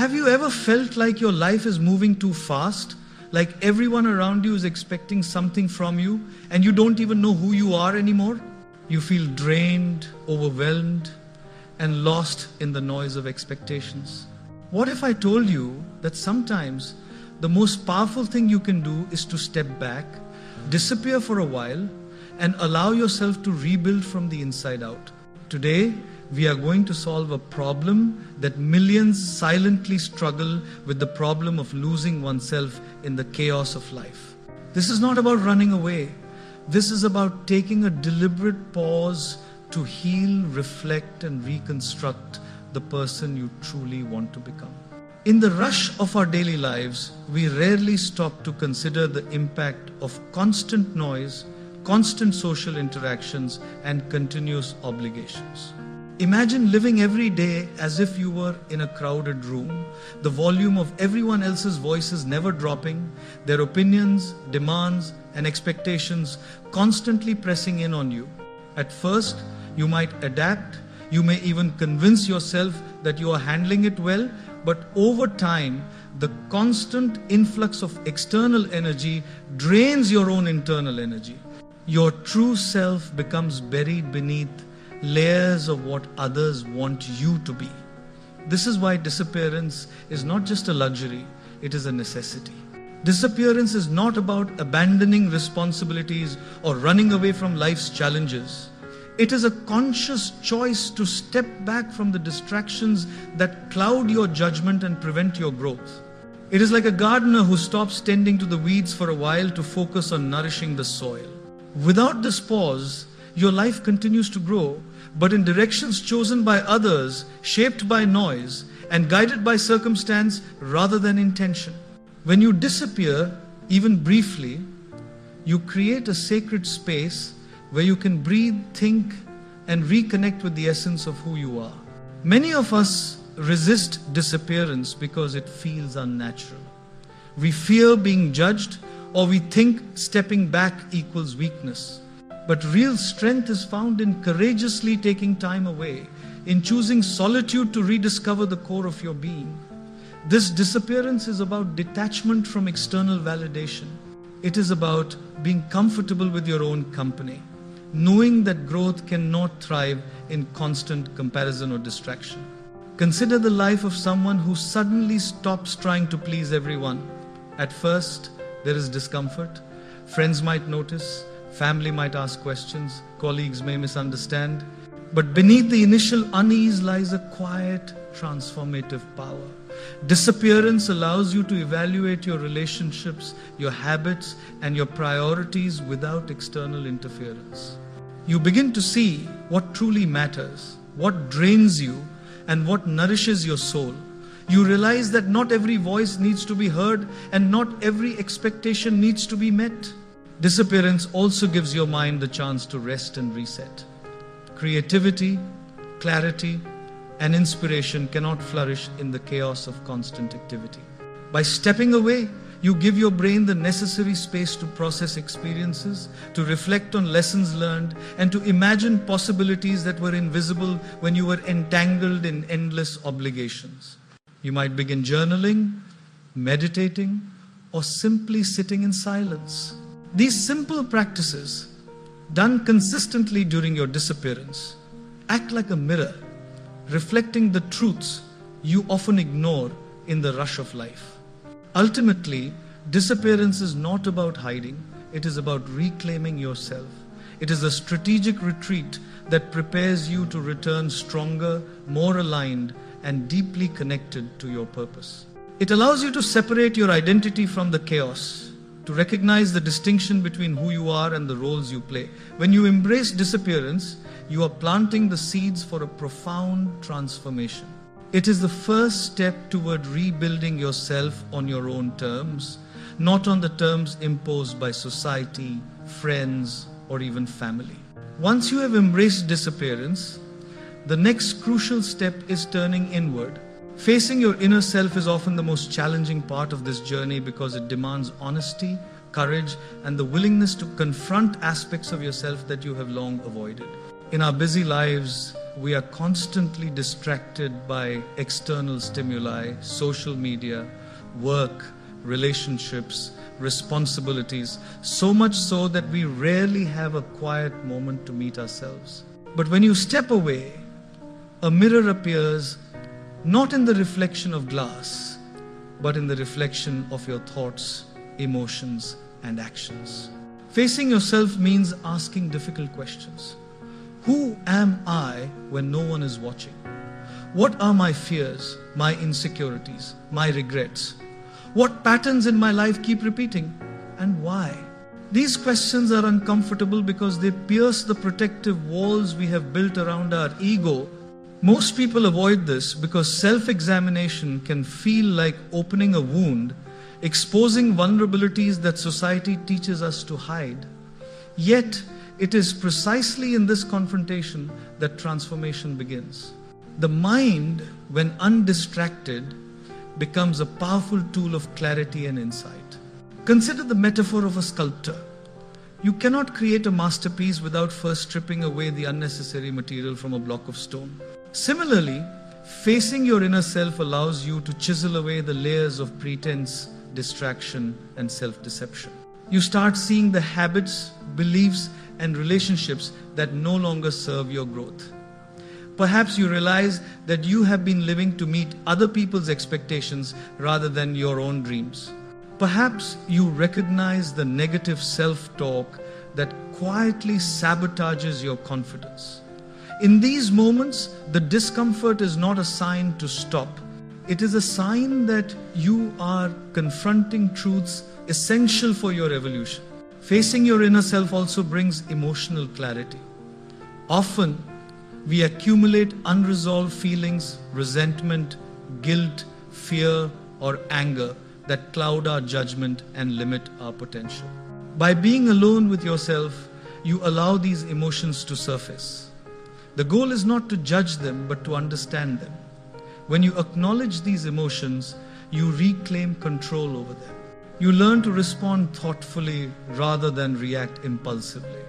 Have you ever felt like your life is moving too fast? Like everyone around you is expecting something from you and you don't even know who you are anymore? You feel drained, overwhelmed, and lost in the noise of expectations. What if I told you that sometimes the most powerful thing you can do is to step back, disappear for a while, and allow yourself to rebuild from the inside out? Today, we are going to solve a problem that millions silently struggle with, the problem of losing oneself in the chaos of life. This is not about running away. This is about taking a deliberate pause to heal, reflect, and reconstruct the person you truly want to become. In the rush of our daily lives, we rarely stop to consider the impact of constant noise, constant social interactions, and continuous obligations. Imagine living every day as if you were in a crowded room, the volume of everyone else's voices never dropping, their opinions, demands, and expectations constantly pressing in on you. At first, you might adapt, you may even convince yourself that you are handling it well, but over time, the constant influx of external energy drains your own internal energy. Your true self becomes buried beneath layers of what others want you to be. This is why disappearance is not just a luxury, it is a necessity. Disappearance is not about abandoning responsibilities or running away from life's challenges. It is a conscious choice to step back from the distractions that cloud your judgment and prevent your growth. It is like a gardener who stops tending to the weeds for a while to focus on nourishing the soil. Without this pause, your life continues to grow, but in directions chosen by others, shaped by noise, and guided by circumstance rather than intention. When you disappear, even briefly, you create a sacred space where you can breathe, think, and reconnect with the essence of who you are. Many of us resist disappearance because it feels unnatural. We fear being judged, or we think stepping back equals weakness. But real strength is found in courageously taking time away, in choosing solitude to rediscover the core of your being. This disappearance is about detachment from external validation. It is about being comfortable with your own company, knowing that growth cannot thrive in constant comparison or distraction. Consider the life of someone who suddenly stops trying to please everyone. At first, there is discomfort. Friends might notice, family might ask questions, colleagues may misunderstand. But beneath the initial unease lies a quiet, transformative power. Disappearance allows you to evaluate your relationships, your habits, and your priorities without external interference. You begin to see what truly matters, what drains you, and what nourishes your soul. You realize that not every voice needs to be heard, and not every expectation needs to be met. Disappearance also gives your mind the chance to rest and reset. Creativity, clarity, and inspiration cannot flourish in the chaos of constant activity. By stepping away, you give your brain the necessary space to process experiences, to reflect on lessons learned, and to imagine possibilities that were invisible when you were entangled in endless obligations. You might begin journaling, meditating, or simply sitting in silence. These simple practices, done consistently during your disappearance, act like a mirror, reflecting the truths you often ignore in the rush of life. Ultimately, disappearance is not about hiding, it is about reclaiming yourself. It is a strategic retreat that prepares you to return stronger, more aligned, and deeply connected to your purpose. It allows you to separate your identity from the chaos, to recognize the distinction between who you are and the roles you play. When you embrace disappearance, you are planting the seeds for a profound transformation. It is the first step toward rebuilding yourself on your own terms, not on the terms imposed by society, friends, or even family. Once you have embraced disappearance, the next crucial step is turning inward. Facing your inner self is often the most challenging part of this journey because it demands honesty, courage, and the willingness to confront aspects of yourself that you have long avoided. In our busy lives, we are constantly distracted by external stimuli, social media, work, relationships, responsibilities, so much so that we rarely have a quiet moment to meet ourselves. But when you step away, a mirror appears not in the reflection of glass, but in the reflection of your thoughts, emotions, and actions. Facing yourself means asking difficult questions. Who am I when no one is watching? What are my fears, my insecurities, my regrets? What patterns in my life keep repeating, and why? These questions are uncomfortable because they pierce the protective walls we have built around our ego. Most people avoid this because self-examination can feel like opening a wound, exposing vulnerabilities that society teaches us to hide. Yet, it is precisely in this confrontation that transformation begins. The mind, when undistracted, becomes a powerful tool of clarity and insight. Consider the metaphor of a sculptor. You cannot create a masterpiece without first stripping away the unnecessary material from a block of stone. Similarly, facing your inner self allows you to chisel away the layers of pretense, distraction, and self-deception. You start seeing the habits, beliefs, and relationships that no longer serve your growth. Perhaps you realize that you have been living to meet other people's expectations rather than your own dreams. Perhaps you recognize the negative self-talk that quietly sabotages your confidence. In these moments, the discomfort is not a sign to stop. It is a sign that you are confronting truths essential for your evolution. Facing your inner self also brings emotional clarity. Often, we accumulate unresolved feelings, resentment, guilt, fear, or anger that cloud our judgment and limit our potential. By being alone with yourself, you allow these emotions to surface. The goal is not to judge them, but to understand them. When you acknowledge these emotions, you reclaim control over them. You learn to respond thoughtfully rather than react impulsively.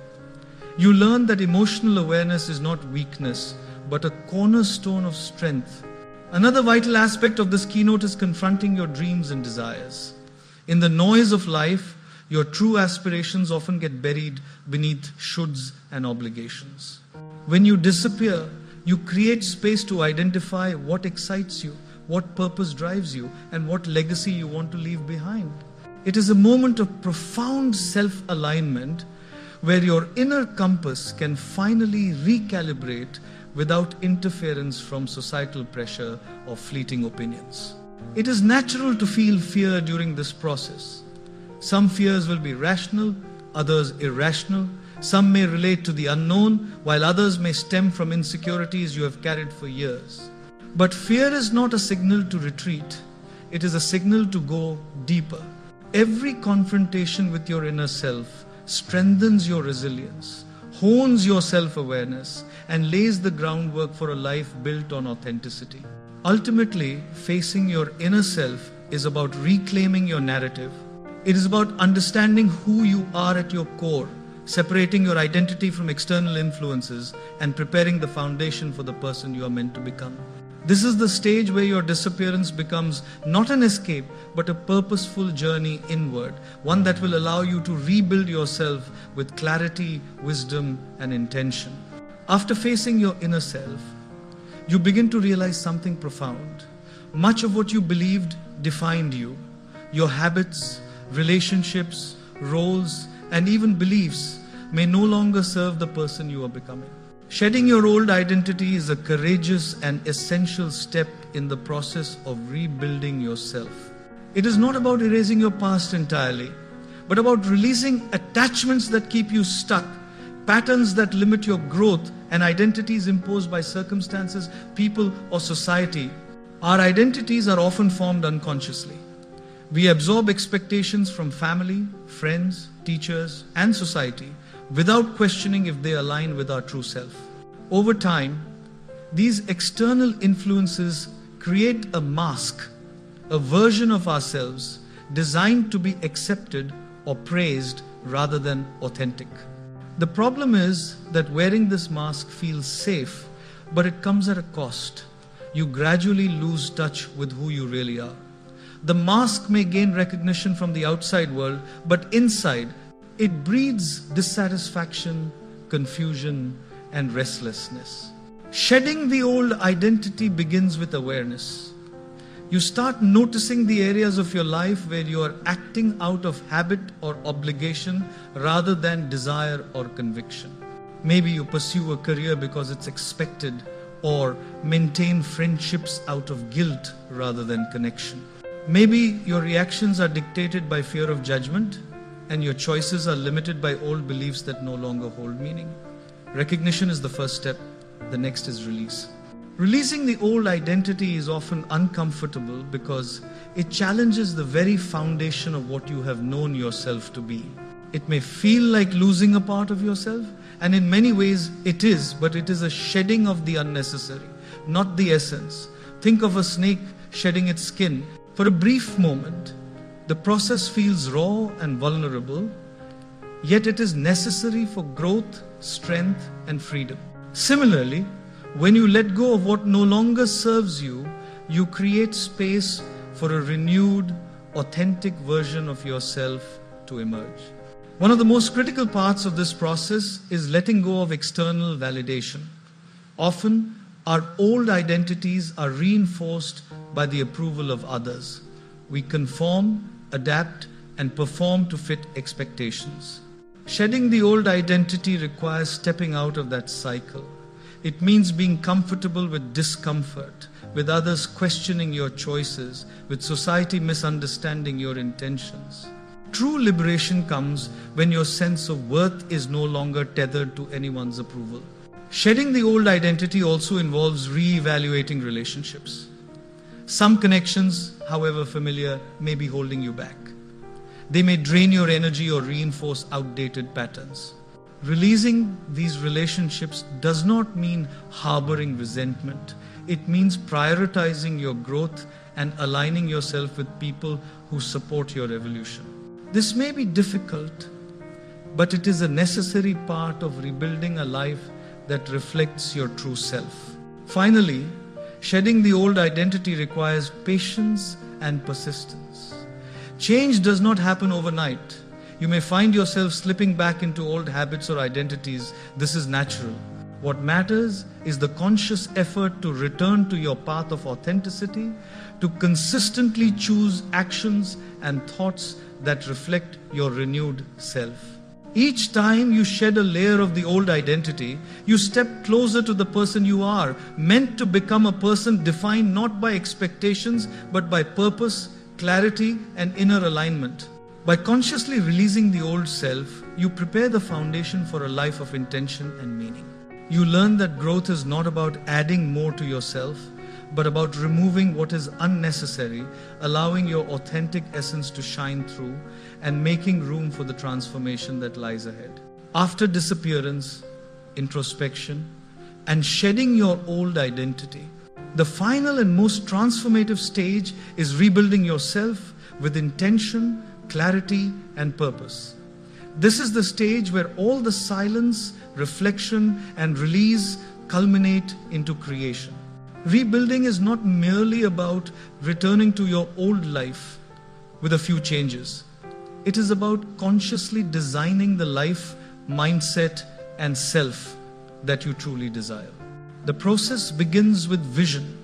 You learn that emotional awareness is not weakness, but a cornerstone of strength. Another vital aspect of this keynote is confronting your dreams and desires. In the noise of life, your true aspirations often get buried beneath shoulds and obligations. When you disappear, you create space to identify what excites you, what purpose drives you, and what legacy you want to leave behind. It is a moment of profound self-alignment where your inner compass can finally recalibrate without interference from societal pressure or fleeting opinions. It is natural to feel fear during this process. Some fears will be rational, others irrational. Some may relate to the unknown, while others may stem from insecurities you have carried for years. But fear is not a signal to retreat. It is a signal to go deeper. Every confrontation with your inner self strengthens your resilience, hones your self-awareness, and lays the groundwork for a life built on authenticity. Ultimately, facing your inner self is about reclaiming your narrative. It is about understanding who you are at your core, separating your identity from external influences, and preparing the foundation for the person you are meant to become. This is the stage where your disappearance becomes not an escape, but a purposeful journey inward, one that will allow you to rebuild yourself with clarity, wisdom, and intention. After facing your inner self, you begin to realize something profound. Much of what you believed defined you. Your habits, relationships, roles, and even beliefs may no longer serve the person you are becoming. Shedding your old identity is a courageous and essential step in the process of rebuilding yourself. It is not about erasing your past entirely, but about releasing attachments that keep you stuck, patterns that limit your growth, and identities imposed by circumstances, people, or society. Our identities are often formed unconsciously. We absorb expectations from family, friends, teachers, and society without questioning if they align with our true self. Over time, these external influences create a mask, a version of ourselves designed to be accepted or praised rather than authentic. The problem is that wearing this mask feels safe but it comes at a cost. You gradually lose touch with who you really are. The mask may gain recognition from the outside world, but inside, it breeds dissatisfaction, confusion, and restlessness. Shedding the old identity begins with awareness. You start noticing the areas of your life where you are acting out of habit or obligation rather than desire or conviction. Maybe you pursue a career because it's expected, or maintain friendships out of guilt rather than connection. Maybe your reactions are dictated by fear of judgment, and your choices are limited by old beliefs that no longer hold meaning. Recognition is the first step. The next is release. Releasing the old identity is often uncomfortable because it challenges the very foundation of what you have known yourself to be. It may feel like losing a part of yourself, and in many ways it is, but it is a shedding of the unnecessary, not the essence. Think of a snake shedding its skin. For a brief moment, the process feels raw and vulnerable, yet it is necessary for growth, strength, and freedom. Similarly, when you let go of what no longer serves you, you create space for a renewed, authentic version of yourself to emerge. One of the most critical parts of this process is letting go of external validation. Often, our old identities are reinforced by the approval of others. We conform, adapt, and perform to fit expectations. Shedding the old identity requires stepping out of that cycle. It means being comfortable with discomfort, with others questioning your choices, with society misunderstanding your intentions. True liberation comes when your sense of worth is no longer tethered to anyone's approval. Shedding the old identity also involves re-evaluating relationships. Some connections, however familiar, may be holding you back. They may drain your energy or reinforce outdated patterns. Releasing these relationships does not mean harboring resentment. It means prioritizing your growth and aligning yourself with people who support your evolution. This may be difficult, but it is a necessary part of rebuilding a life that reflects your true self. Finally, shedding the old identity requires patience and persistence. Change does not happen overnight. You may find yourself slipping back into old habits or identities. This is natural. What matters is the conscious effort to return to your path of authenticity, to consistently choose actions and thoughts that reflect your renewed self. Each time you shed a layer of the old identity, you step closer to the person you are, meant to become a person defined not by expectations, but by purpose, clarity, and inner alignment. By consciously releasing the old self, you prepare the foundation for a life of intention and meaning. You learn that growth is not about adding more to yourself, but about removing what is unnecessary, allowing your authentic essence to shine through, and making room for the transformation that lies ahead. After disappearance, introspection, and shedding your old identity, the final and most transformative stage is rebuilding yourself with intention, clarity, and purpose. This is the stage where all the silence, reflection, and release culminate into creation. Rebuilding is not merely about returning to your old life with a few changes. It is about consciously designing the life, mindset, and self that you truly desire. The process begins with vision.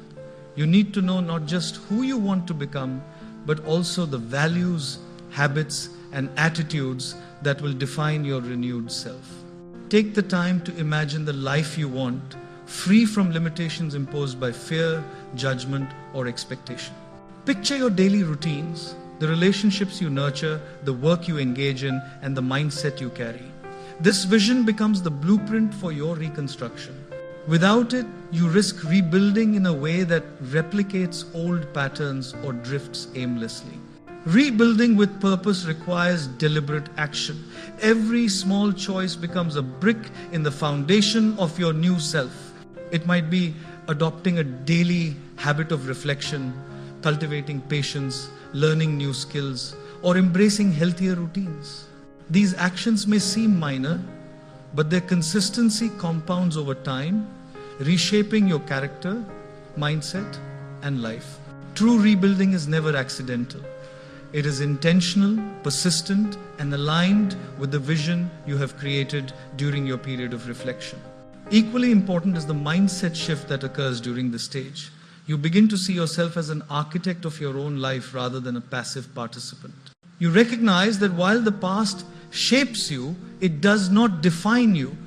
You need to know not just who you want to become, but also the values, habits, and attitudes that will define your renewed self. Take the time to imagine the life you want, free from limitations imposed by fear, judgment, or expectation. Picture your daily routines, the relationships you nurture, the work you engage in, and the mindset you carry. This vision becomes the blueprint for your reconstruction. Without it, you risk rebuilding in a way that replicates old patterns or drifts aimlessly. Rebuilding with purpose requires deliberate action. Every small choice becomes a brick in the foundation of your new self. It might be adopting a daily habit of reflection, cultivating patience, learning new skills, or embracing healthier routines. These actions may seem minor, but their consistency compounds over time, reshaping your character, mindset, and life. True rebuilding is never accidental. It is intentional, persistent, and aligned with the vision you have created during your period of reflection. Equally important is the mindset shift that occurs during this stage. You begin to see yourself as an architect of your own life rather than a passive participant. You recognize that while the past shapes you, it does not define you.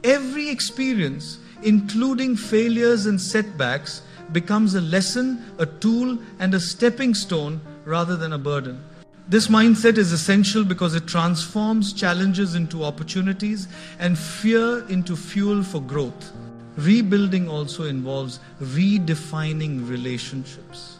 Every experience, including failures and setbacks, becomes a lesson, a tool, and a stepping stone rather than a burden. This mindset is essential because it transforms challenges into opportunities and fear into fuel for growth. Rebuilding also involves redefining relationships.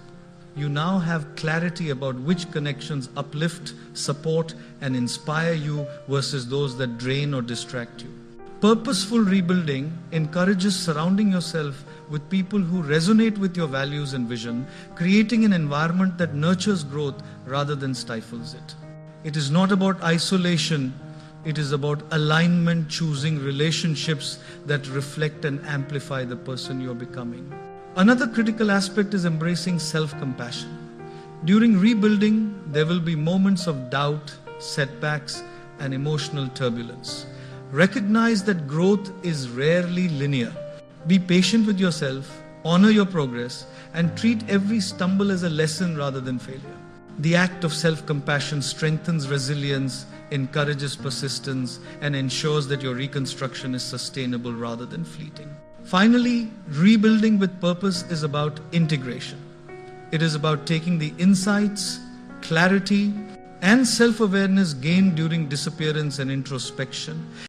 You now have clarity about which connections uplift, support, and inspire you versus those that drain or distract you. Purposeful rebuilding encourages surrounding yourself with people who resonate with your values and vision, creating an environment that nurtures growth rather than stifles it. It is not about isolation, it is about alignment, choosing relationships that reflect and amplify the person you're becoming. Another critical aspect is embracing self-compassion. During rebuilding, there will be moments of doubt, setbacks, and emotional turbulence. Recognize that growth is rarely linear. Be patient with yourself, honor your progress, and treat every stumble as a lesson rather than failure. The act of self-compassion strengthens resilience, encourages persistence, and ensures that your reconstruction is sustainable rather than fleeting. Finally, rebuilding with purpose is about integration. It is about taking the insights, clarity, and self-awareness gained during disappearance and introspection